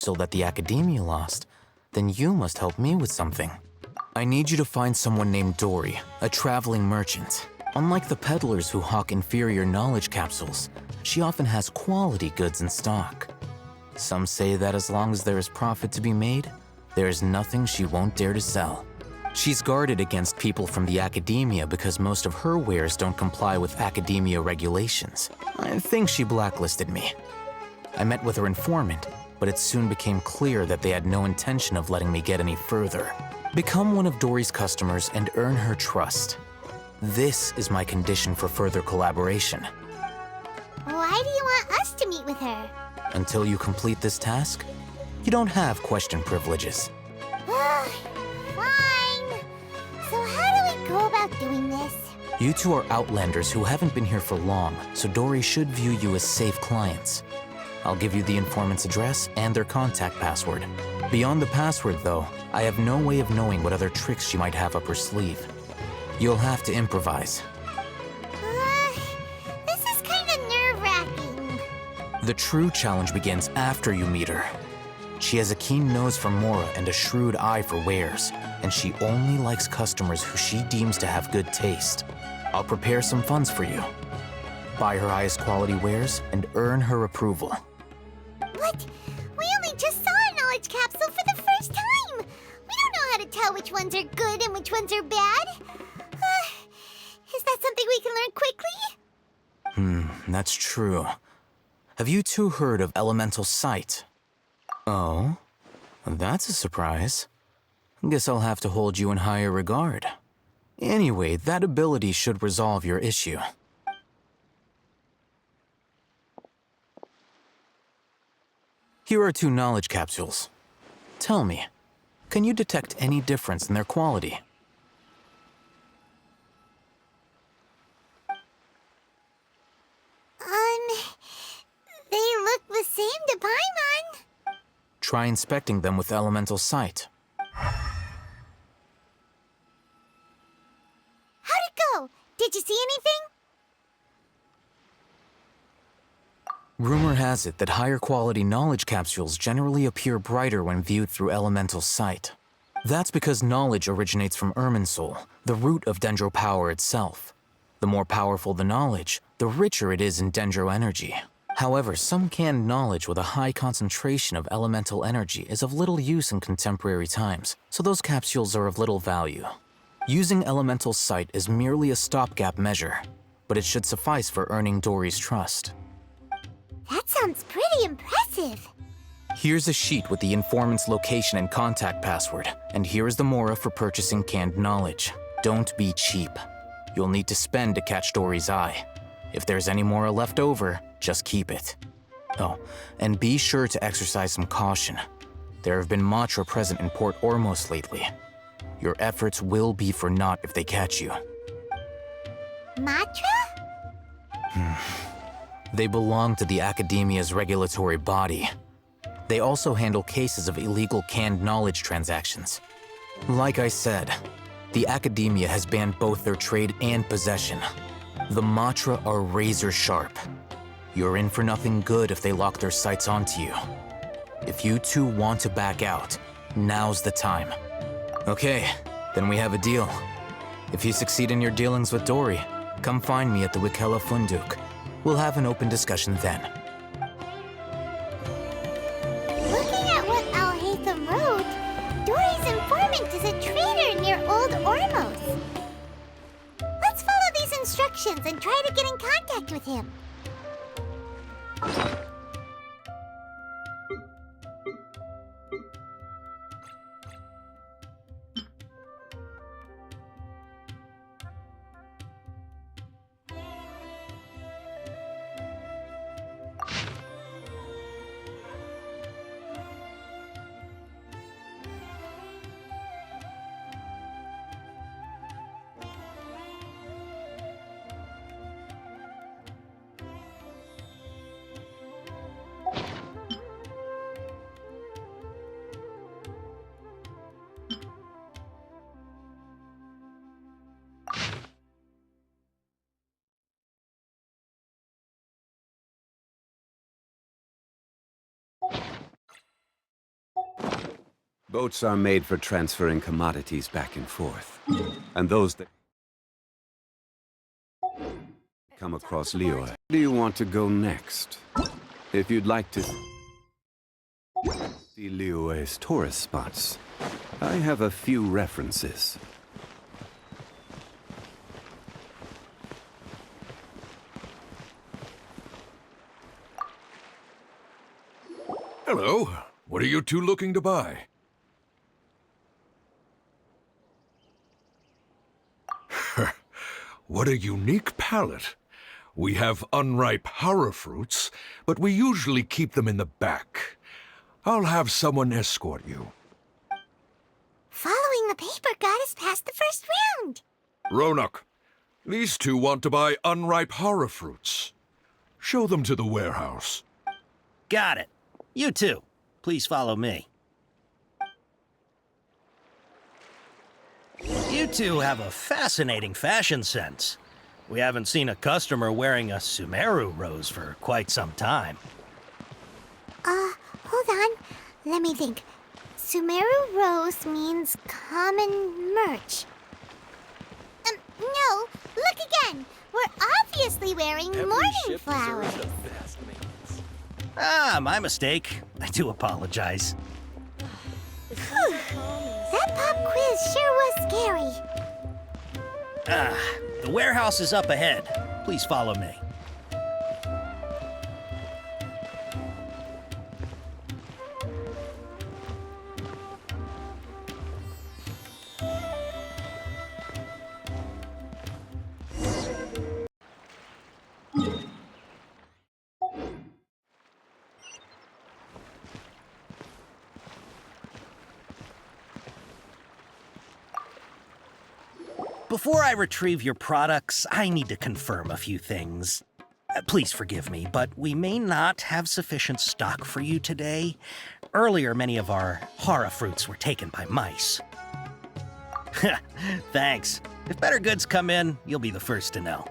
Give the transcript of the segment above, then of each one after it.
So that the Academia lost, then you must help me with something. I need you to find someone named Dory, a traveling merchant. Unlike the peddlers who hawk inferior knowledge capsules, she often has quality goods in stock. Some say that as long as there is profit to be made, there is nothing she won't dare to sell. She's guarded against people from the Academia because most of her wares don't comply with Academia regulations. I think she blacklisted me. I met with her informant, but it soon became clear that they had no intention of letting me get any further. Become one of Dory's customers and earn her trust. This is my condition for further collaboration. Why do you want us to meet with her? Until you complete this task, you don't have question privileges. Fine. So how do we go about doing this? You two are outlanders who haven't been here for long, so Dory should view you as safe clients. I'll give you the informant's address and their contact password. Beyond the password, though, I have no way of knowing what other tricks she might have up her sleeve. You'll have to improvise. This is kind of nerve-wracking. The true challenge begins after you meet her. She has a keen nose for Mora and a shrewd eye for wares, and she only likes customers who she deems to have good taste. I'll prepare some funds for you. Buy her highest quality wares and earn her approval. But we only just saw a knowledge capsule for the first time. We don't know how to tell which ones are good and which ones are bad. Is that something we can learn quickly? That's true. Have you two heard of elemental sight? Oh, that's a surprise. Guess I'll have to hold you in higher regard. Anyway, that ability should resolve your issue. Here are 2 knowledge capsules. Tell me, can you detect any difference in their quality? They look the same to Paimon. Try inspecting them with elemental sight. How'd it go? Did you see anything? Rumor has it that higher quality knowledge capsules generally appear brighter when viewed through elemental sight. That's because knowledge originates from Irminsul, the root of Dendro power itself. The more powerful the knowledge, the richer it is in Dendro energy. However, some canned knowledge with a high concentration of elemental energy is of little use in contemporary times, so those capsules are of little value. Using elemental sight is merely a stopgap measure, but it should suffice for earning Dory's trust. That sounds pretty impressive. Here's a sheet with the informant's location and contact password, and here is the Mora for purchasing canned knowledge. Don't be cheap. You'll need to spend to catch Dory's eye. If there's any Mora left over, just keep it. Oh, and be sure to exercise some caution. There have been Matra present in Port Ormos lately. Your efforts will be for naught if they catch you. Matra? They belong to the Academia's regulatory body. They also handle cases of illegal canned knowledge transactions. Like I said, the Academia has banned both their trade and possession. The Matra are razor sharp. You're in for nothing good if they lock their sights onto you. If you two want to back out, now's the time. Okay, then we have a deal. If you succeed in your dealings with Dory, come find me at the Wikela Funduk. We'll have an open discussion then. Looking at what Al-Haytham wrote, Dory's informant is a traitor near Old Ormos. Let's follow these instructions and try to get in contact with him. Boats are made for transferring commodities back and forth. And those that come across Liyue. Where do you want to go next? If you'd like to see Liyue's tourist spots, I have a few references. Hello. What are you two looking to buy? What a unique palate. We have unripe hara fruits, but we usually keep them in the back. I'll have someone escort you. Following the paper got us past the first round. Ronak, these two want to buy unripe hara fruits. Show them to the warehouse. Got it. You too. Please follow me. You two have a fascinating fashion sense. We haven't seen a customer wearing a Sumeru rose for quite some time. Hold on. Let me think. Sumeru rose means common merch. No. Look again. We're obviously wearing morning flowers. Ah, my mistake. I do apologize. That pop quiz sure was scary. The warehouse is up ahead. Please follow me. Before I retrieve your products, I need to confirm a few things. Please forgive me, but we may not have sufficient stock for you today. Earlier, many of our hara fruits were taken by mice. Thanks. If better goods come in, you'll be the first to know.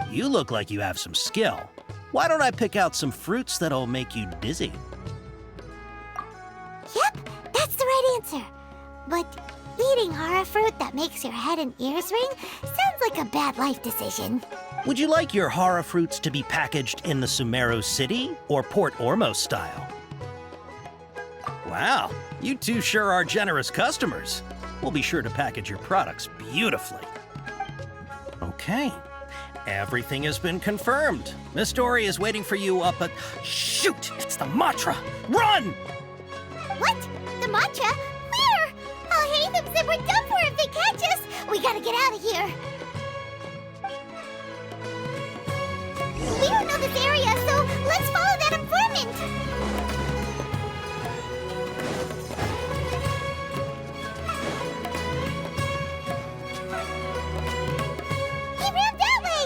You look like you have some skill. Why don't I pick out some fruits that'll make you dizzy? Yep, that's the right answer. But eating hara fruit that makes your head and ears ring sounds like a bad life decision. Would you like your hara fruits to be packaged in the Sumeru City or Port Ormos style? Wow, you two sure are generous customers. We'll be sure to package your products beautifully. Okay, everything has been confirmed. Miss Dory is waiting for you up at... Shoot, it's the Matra! Run! What? The matcha? Where? I'll hate them said we're done for if they catch us. We gotta get out of here. We don't know this area, so let's follow that informant. He ran that way.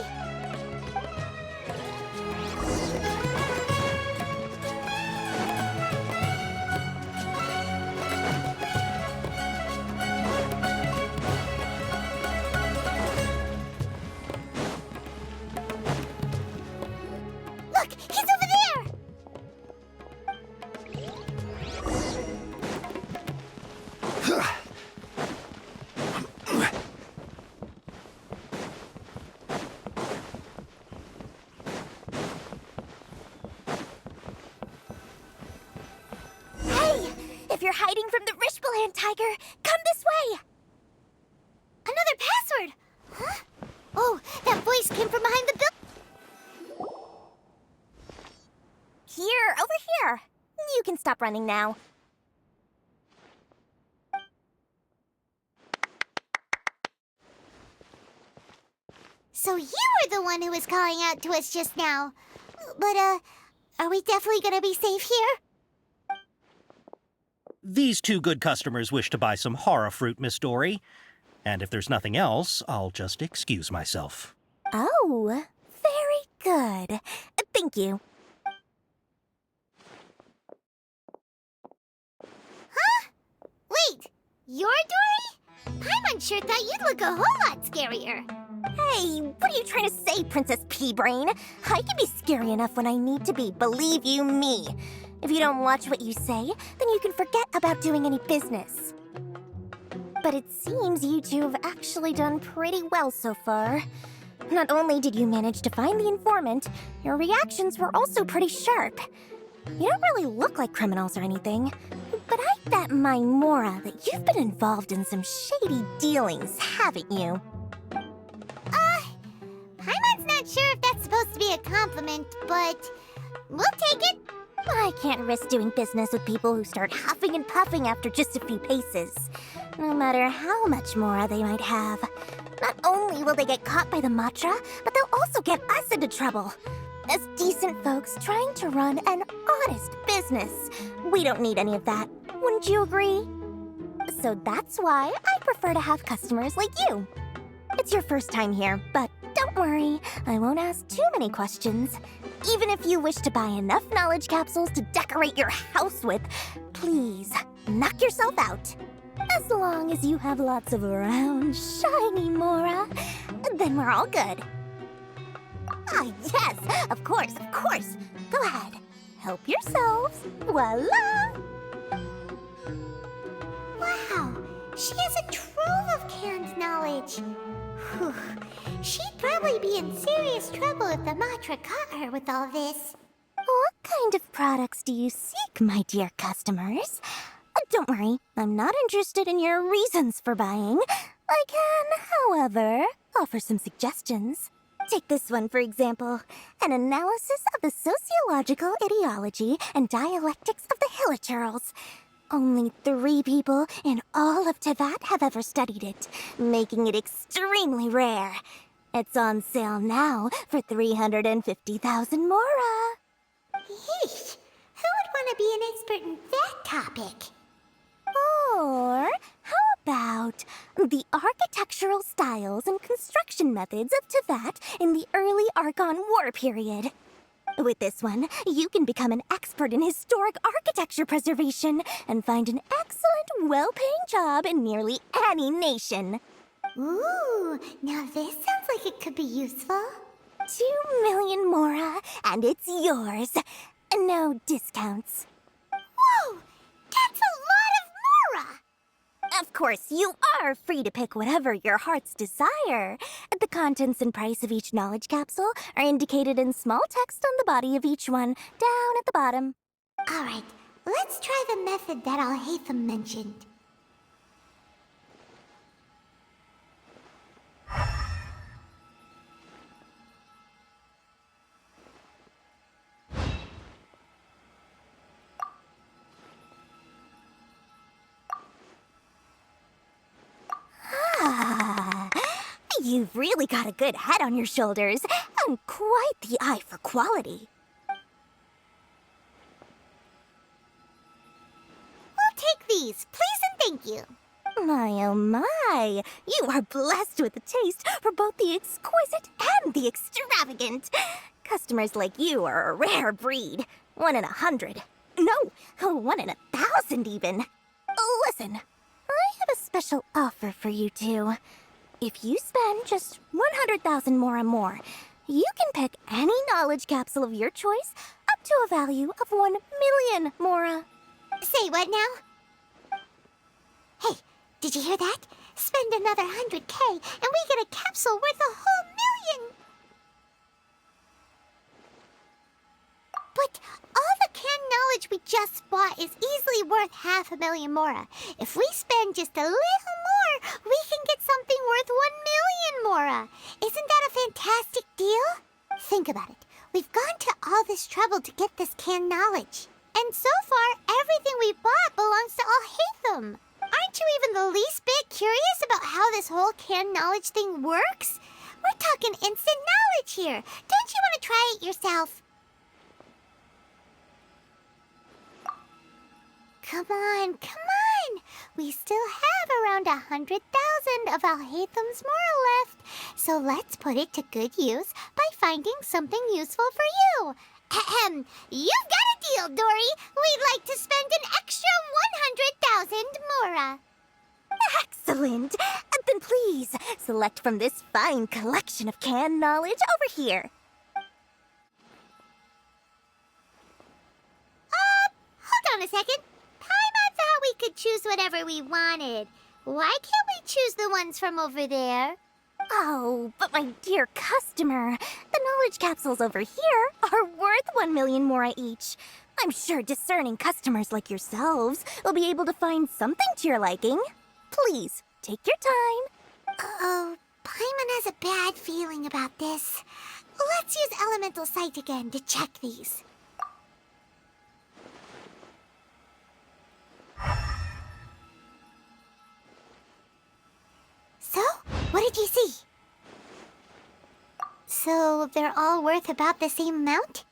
Look, he's over there. Hey, if you're hiding from the Rishbaland tiger, come this way. Another password. Huh? Oh, that voice came from behind the building. Here, over here. You can stop running now. So you were the one who was calling out to us just now. But, are we definitely gonna be safe here? These two good customers wish to buy some hara fruit, Miss Dory. And if there's nothing else, I'll just excuse myself. Oh, very good. Thank you. Wait, you're Dory? Paimon sure thought you'd look a whole lot scarier. Hey, what are you trying to say, Princess Pea-Brain? I can be scary enough when I need to be, believe you me. If you don't watch what you say, then you can forget about doing any business. But it seems you two have actually done pretty well so far. Not only did you manage to find the informant, your reactions were also pretty sharp. You don't really look like criminals or anything, but I bet my Mora that you've been involved in some shady dealings, haven't you? Paimon's not sure if that's supposed to be a compliment, but we'll take it. I can't risk doing business with people who start huffing and puffing after just a few paces. No matter how much Mora they might have. Not only will they get caught by the Matra, but they'll also get us into trouble. As decent folks trying to run an honest business, we don't need any of that. Wouldn't you agree? So that's why I prefer to have customers like you. It's your first time here, but don't worry, I won't ask too many questions. Even if you wish to buy enough knowledge capsules to decorate your house with, please, knock yourself out. As long as you have lots of round, shiny Mora, then we're all good. Ah, yes, of course, of course. Go ahead, help yourselves. Voila! Wow, she has a trove of canned knowledge. Whew. She'd probably be in serious trouble if the Matra caught her with all this. What kind of products do you seek, my dear customers? Don't worry, I'm not interested in your reasons for buying. I can, however, offer some suggestions. Take this one, for example. An analysis of the sociological ideology and dialectics of the Hilichurls. Only 3 people in all of Teyvat have ever studied it, making it extremely rare. It's on sale now for 350,000 Mora. Yeesh, who would want to be an expert in that topic? Or how about the architectural styles and construction methods of Teyvat in the early Archon War period? With this one, you can become an expert in historic architecture preservation and find an excellent, well-paying job in nearly any nation. Ooh, now this sounds like it could be useful. 2 million Mora, and it's yours. No discounts. Whoa, that's a lot of Mora! Of course, you are free to pick whatever your heart's desire. The contents and price of each knowledge capsule are indicated in small text on the body of each one, down at the bottom. All right, let's try the method that Alhaitham mentioned. You've really got a good head on your shoulders, and quite the eye for quality. We'll take these, please and thank you. My oh my, you are blessed with a taste for both the exquisite and the extravagant. Customers like you are a rare breed. 1 in 100. No, 1 in 1,000 even. Listen, I have a special offer for you two. If you spend just 100,000 more, you can pick any knowledge capsule of your choice up to a value of 1 million Mora. Say what now? Hey, did you hear that? Spend another 100K and we get a capsule worth a whole million! But all the canned knowledge we just bought is easily worth 500,000 Mora. If we spend just a little more, we can get something worth 1 million Mora. Isn't that a fantastic deal? Think about it. We've gone to all this trouble to get this canned knowledge. And so far, everything we bought belongs to Alhaitham. Aren't you even the least bit curious about how this whole canned knowledge thing works? We're talking instant knowledge here. Don't you want to try it yourself? Come on, come on! We still have around 100,000 of Alhaitham's Mora left, so let's put it to good use by finding something useful for you. Ahem, you've got a deal, Dory. We'd like to spend an extra 100,000 Mora. Excellent! Then please, select from this fine collection of canned knowledge over here. on a second. Paimon thought we could choose whatever we wanted. Why can't we choose the ones from over there? Oh, but my dear customer, the knowledge capsules over here are worth 1 million mora each. I'm sure discerning customers like yourselves will be able to find something to your liking. Please, take your time. Oh, Paimon has a bad feeling about this. Let's use Elemental Sight again to check these. So, what did you see? So, they're all worth about the same amount?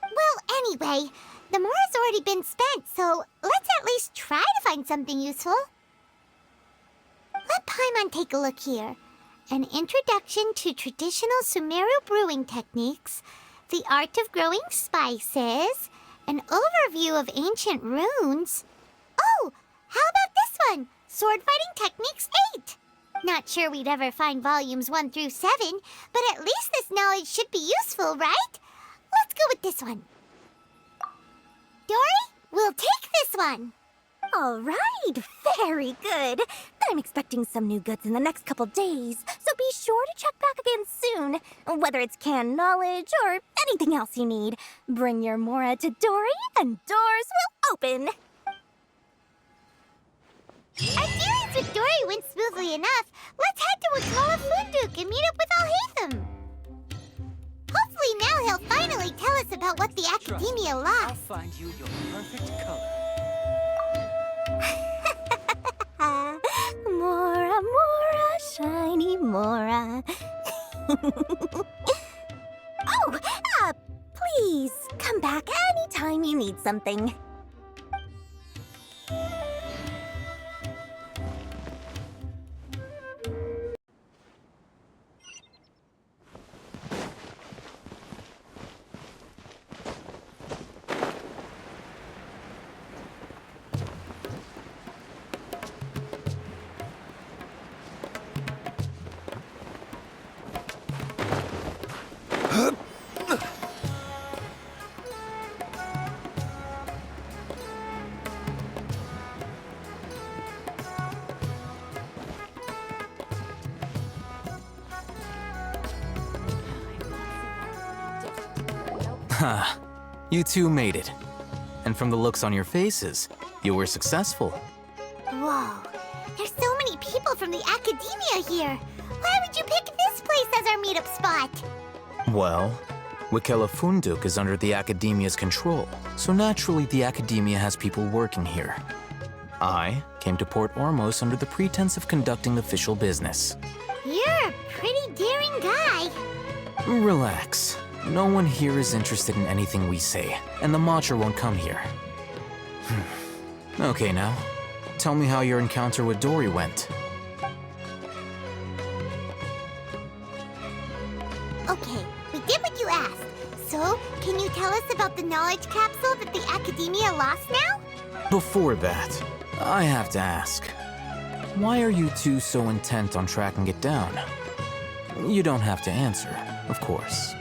Well, anyway, the mora's already been spent, so let's at least try to find something useful. Let Paimon take a look here. An introduction to traditional Sumeru brewing techniques, the art of growing spices, an overview of ancient runes. Oh, how about this one? Sword Fighting Techniques 8. Not sure we'd ever find volumes 1 through 7, but at least this knowledge should be useful, right? Let's go with this one. Dory, we'll take this one. All right, very good. I'm expecting some new goods in the next couple days, so be sure to check back again soon. Whether it's canned knowledge or anything else you need, bring your mora to Dory and doors will open. Our dealings with Dory went smoothly enough. Let's head to Wakala Funduk and meet up with Alhaitham. Hopefully now he'll finally tell us about what the Academia I'll lost. find you your perfect color. Mora, Mora, shiny Mora. Oh, please come back anytime you need something. Ha! You two made it. And from the looks on your faces, you were successful. Whoa, there's so many people from the Academia here. Why would you pick this place as our meetup spot? Well, Wakela Funduk is under the Academia's control, so naturally the Academia has people working here. I came to Port Ormos under the pretense of conducting official business. You're a pretty daring guy. Relax. No one here is interested in anything we say, and the Matcha won't come here. Okay now, tell me how your encounter with Dory went. Okay, we did what you asked. So, can you tell us about the knowledge capsule that the Academia lost now? Before that, I have to ask, why are you two so intent on tracking it down? You don't have to answer, of course.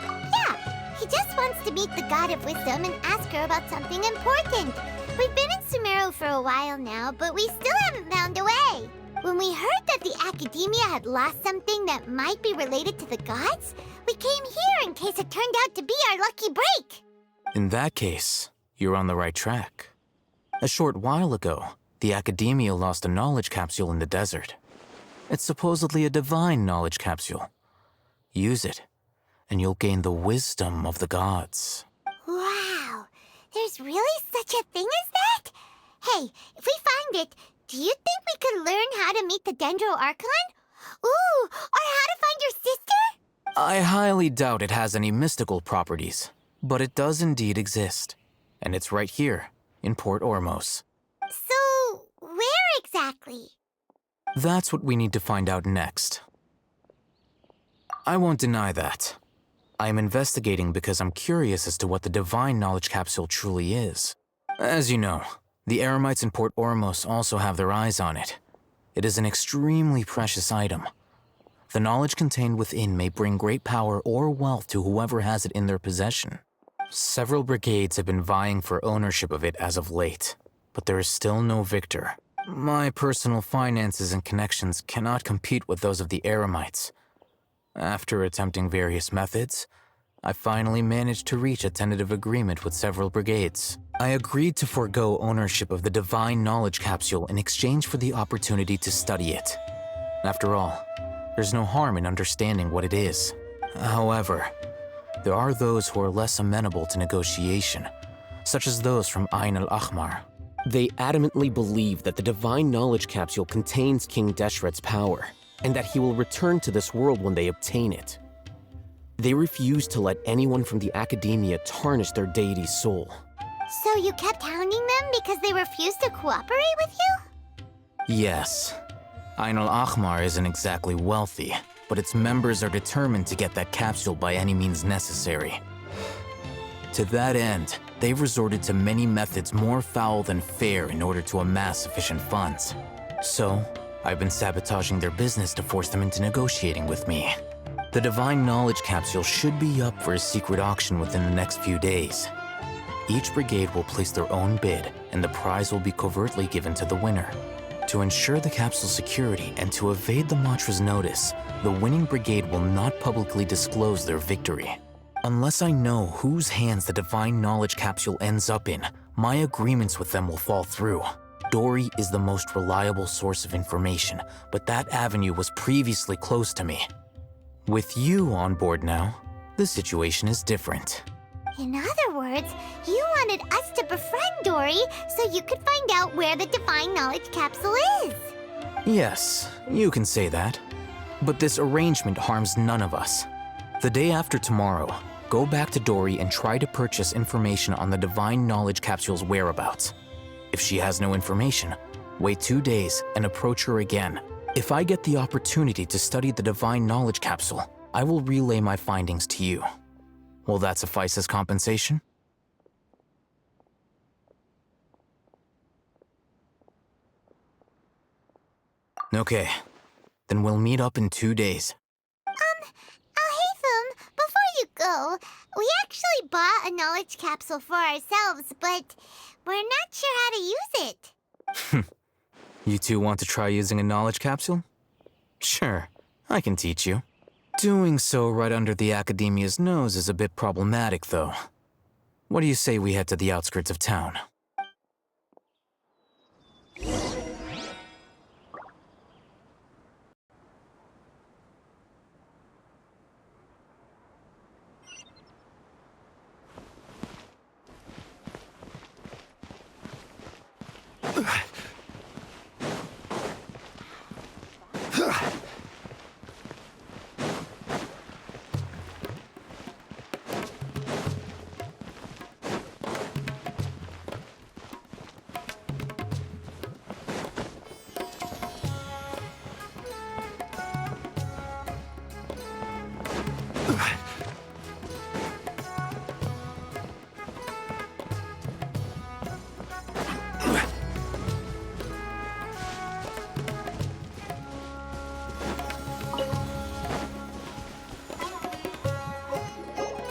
Yeah, he just wants to meet the God of Wisdom and ask her about something important. We've been in Sumeru for a while now, but we still haven't found a way. When we heard that the Academia had lost something that might be related to the gods, we came here in case it turned out to be our lucky break. In that case, you're on the right track. A short while ago, the Academia lost a knowledge capsule in the desert. It's supposedly a divine knowledge capsule. Use it, and you'll gain the wisdom of the gods. Wow, there's really such a thing as that? Hey, if we find it, do you think we could learn how to meet the Dendro Archon? Ooh, or how to find your sister? I highly doubt it has any mystical properties, but it does indeed exist. And it's right here, in Port Ormos. So, where exactly? That's what we need to find out next. I won't deny that. I am investigating because I'm curious as to what the divine knowledge capsule truly is. As you know, the Eremites in Port Ormos also have their eyes on it. It is an extremely precious item. The knowledge contained within may bring great power or wealth to whoever has it in their possession. Several brigades have been vying for ownership of it as of late, but there is still no victor. My personal finances and connections cannot compete with those of the Eremites. After attempting various methods, I finally managed to reach a tentative agreement with several brigades. I agreed to forego ownership of the Divine Knowledge Capsule in exchange for the opportunity to study it. After all, there's no harm in understanding what it is. However, there are those who are less amenable to negotiation, such as those from Ain al-Ahmar. They adamantly believe that the Divine Knowledge Capsule contains King Deshret's power, and that he will return to this world when they obtain it. They refuse to let anyone from the Academia tarnish their deity's soul. So you kept hounding them because they refused to cooperate with you? Yes. Ain al-Ahmar isn't exactly wealthy, but its members are determined to get that capsule by any means necessary. To that end, they've resorted to many methods more foul than fair in order to amass sufficient funds. So, I've been sabotaging their business to force them into negotiating with me. The Divine Knowledge Capsule should be up for a secret auction within the next few days. Each brigade will place their own bid, and the prize will be covertly given to the winner. To ensure the capsule's security and to evade the Matra's notice, the winning brigade will not publicly disclose their victory. Unless I know whose hands the Divine Knowledge Capsule ends up in, my agreements with them will fall through. Dory is the most reliable source of information, but that avenue was previously closed to me. With you on board now, the situation is different. In other words, you wanted us to befriend Dory so you could find out where the Divine Knowledge Capsule is. Yes, you can say that. But this arrangement harms none of us. The day after tomorrow, go back to Dory and try to purchase information on the Divine Knowledge Capsule's whereabouts. If she has no information, wait 2 days and approach her again. If I get the opportunity to study the Divine Knowledge Capsule, I will relay my findings to you. Will that suffice as compensation? Okay, then we'll meet up in 2 days. Haytham, before you go, we actually bought a knowledge capsule for ourselves, but we're not sure how to use it. You two want to try using a knowledge capsule? Sure, I can teach you. Doing so right under the Academia's nose is a bit problematic, though. What do you say we head to the outskirts of town?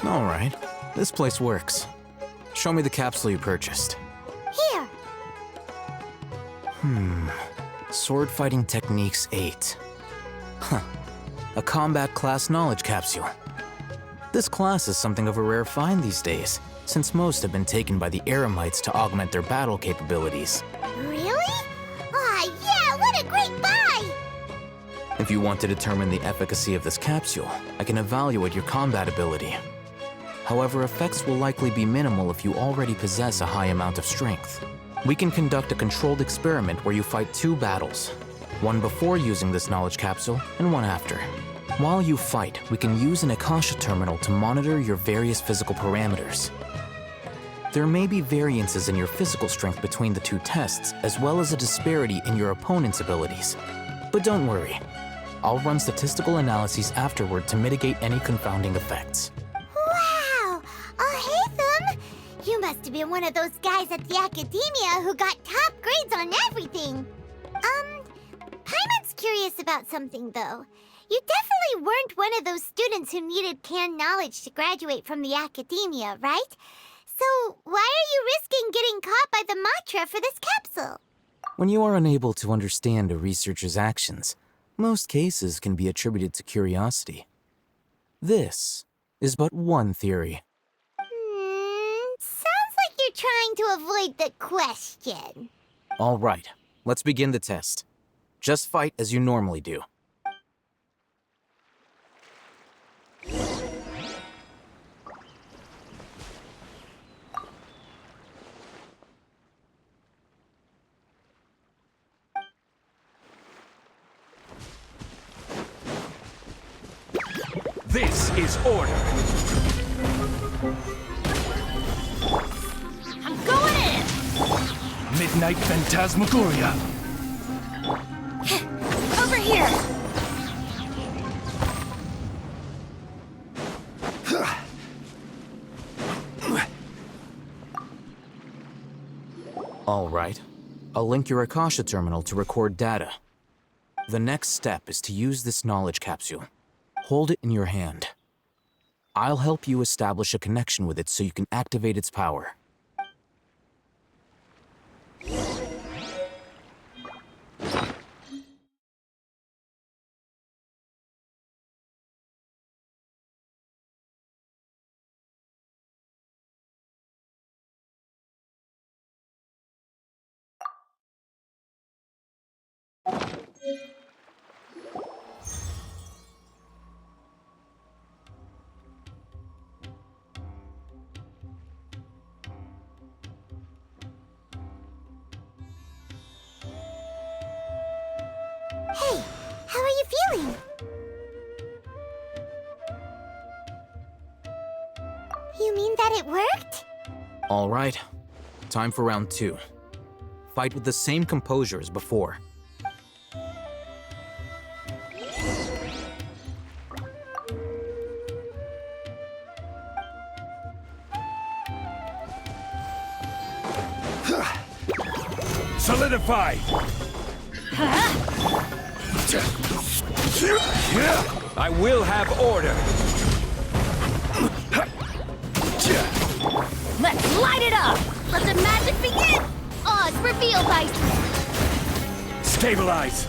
All right, this place works. Show me the capsule you purchased. Here. Sword Fighting Techniques 8. Huh. A combat class knowledge capsule. This class is something of a rare find these days, since most have been taken by the Eremites to augment their battle capabilities. Really? Aw, yeah, what a great buy! If you want to determine the efficacy of this capsule, I can evaluate your combat ability. However, effects will likely be minimal if you already possess a high amount of strength. We can conduct a controlled experiment where you fight 2 battles, one before using this knowledge capsule and one after. While you fight, we can use an Akasha terminal to monitor your various physical parameters. There may be variances in your physical strength between the 2 tests, as well as a disparity in your opponent's abilities. But don't worry, I'll run statistical analyses afterward to mitigate any confounding effects. Wow! Haytham! You must have been one of those guys at the Academia who got top grades on everything! Paimon's curious about something, though. You definitely weren't one of those students who needed canned knowledge to graduate from the academia, right? So why are you risking getting caught by the Matra for this capsule? When you are unable to understand a researcher's actions, most cases can be attributed to curiosity. This is but one theory. Sounds like you're trying to avoid the question. All right, let's begin the test. Just fight as you normally do. This is order. I'm going in! Midnight Phantasmagoria. Over here! All right, I'll link your Akasha terminal to record data. The next step is to use this knowledge capsule. Hold it in your hand. I'll help you establish a connection with it so you can activate its power. Hey, how are you feeling? You mean that it worked? All right, time for round 2. Fight with the same composure as before. Solidify! I will have order. Let's light it up! Let the magic begin! Oz, reveal thyself! Stabilize.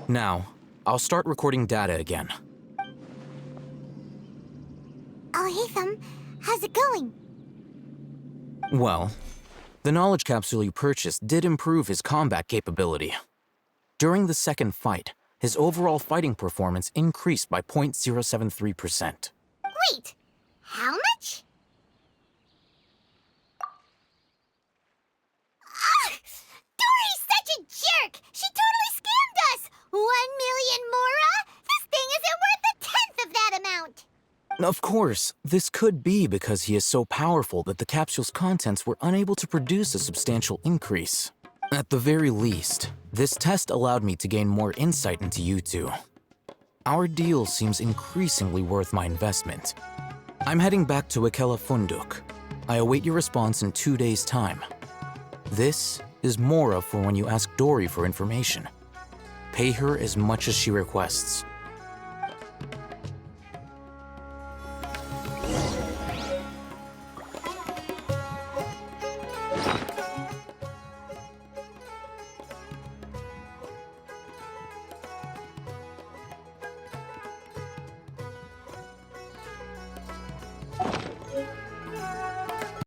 Now, I'll start recording data again. Alhaitham, how's it going? Well, the knowledge capsule you purchased did improve his combat capability. During the second fight, his overall fighting performance increased by 0.073%. Wait, how much? Dory's such a jerk! She totally scammed us! 1 million mora? This thing isn't worth a tenth of that amount! Of course, this could be because he is so powerful that the capsule's contents were unable to produce a substantial increase. At the very least, this test allowed me to gain more insight into you two. Our deal seems increasingly worth my investment. I'm heading back to Ikela Funduk. I await your response in 2 days' time. This is Mora for when you ask Dory for information. Pay her as much as she requests.